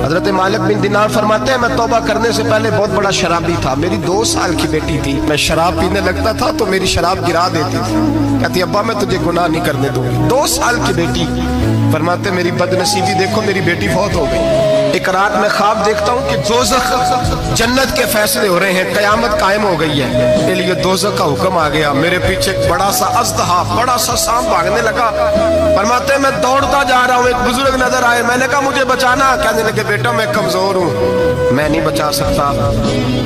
حضرت مالک بن دینار فرماتے ہیں میں توبہ کرنے سے پہلے بہت بڑا شرابی تھا، میری 2 سال کی بیٹی تھی، میں شراب پینے لگتا تھا تو میری شراب گرا دیتی تھی، کہتی ابا میں تجھے گناہ نہیں کرنے دوں گی۔ 2 سال کی بیٹی، فرماتے میری بدنصیبی دیکھو میری بیٹی فوت ہو گئی۔ ایک رات میں خواب دیکھتا ہوں کہ دوزخ جنت کے فیصلے ہو رہے ہیں، قیامت قائم ہو گئی ہے، میرے لیے دوزخ کا حکم آ گیا، میرے پیچھے ایک بڑا سا اژدہا، بڑا سا سانپ بھاگنے لگا۔ فرماتے ہیں میں دوڑتا جا رہا ہوں، ایک بزرگ نظر آئے، میں نے کہا مجھے بچانا، کہنے لگے بیٹا میں کمزور ہوں، میں نہیں بچا سکتا۔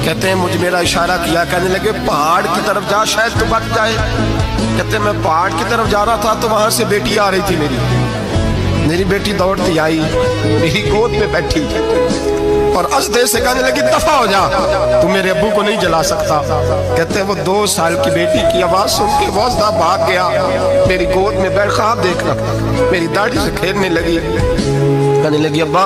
کہتے ہیں مجھے میرا اشارہ کیا، کہنے لگے پہاڑ کی طرف جا شاید تو بچ جائے۔ کہتے ہیں میں پہاڑ کی طرف جا رہا تھا تو وہاں سے بیٹی آ رہی تھی، میری بیٹی دوڑتی آئی، میری گود میں بیٹھی اور اژدہے سے کہنے لگی دفع ہو جا، تو میرے ابو کو نہیں جلا سکتا۔ کہتے ہیں وہ 2 سال کی بیٹی کی آواز سن کے وہ اژدہا بھاگ گیا، میری گود میں بیٹھ خواب دیکھ رہا، میری داڑھی سے کھیلنے لگی، کہنے لگی ابا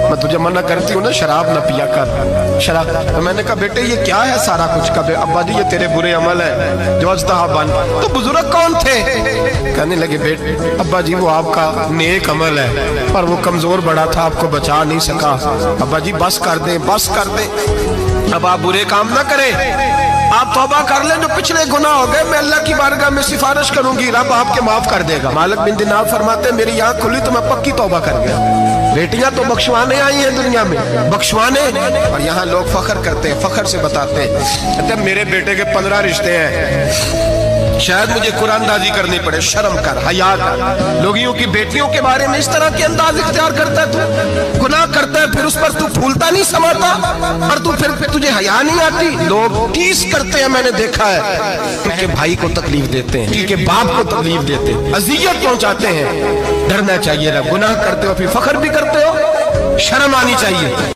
میں تجھے منع کرتی ہوں نا شراب نہ پیا کر، شراب۔ تو میں نے کہا بیٹے یہ کیا ہے سارا کچھ؟ کہا ابا جی یہ تیرے برے عمل ہے جو اژدہا بن۔ تو بزرگ کون تھے؟ کہنے لگے بیٹے ابا جی وہ آپ کا نیک عمل ہے پر وہ کمزور بڑا تھا، آپ کو بچا نہیں سکا۔ ابا جی بس کر دیں، بس کر دیں، اب آپ برے کام نہ کریں، آپ توبہ کر لیں، جو پچھلے گناہ ہو گئے میں اللہ کی بارگاہ میں سفارش کروں گی، رب آپ کے معاف کر دے گا۔ مالک بن دینار فرماتے ہیں میری آنکھ کھلی تو میں پکی توبہ کر گیا۔ بیٹیاں تو بخشوانے آئی ہیں دنیا میں، بخشوانے، اور یہاں لوگ فخر کرتے ہیں، فخر سے بتاتے ہیں، کہتے ہیں میرے بیٹے کے 15 رشتے ہیں، شاید مجھے قرآن دازی کرنی پڑے، شرم کر، حیا کر۔ لوگیوں کی بیٹیوں کے بارے میں اس طرح کے انداز اختیار کرتا ہے، تو گناہ کرتا ہے پھر اس پر تو پھولتا نہیں سماتا، اور تو پھر تجھے حیا نہیں آتی۔ لوگ ٹیس کرتے ہیں، میں نے دیکھا ہے، کیونکہ بھائی کو تکلیف دیتے ہیں، کیونکہ باپ کو تکلیف دیتے ہیں، اذیت پہنچاتے ہیں۔ ڈرنا چاہیے، گناہ کرتے ہو پھر فخر بھی کرتے ہو، شرم آنی چاہیے۔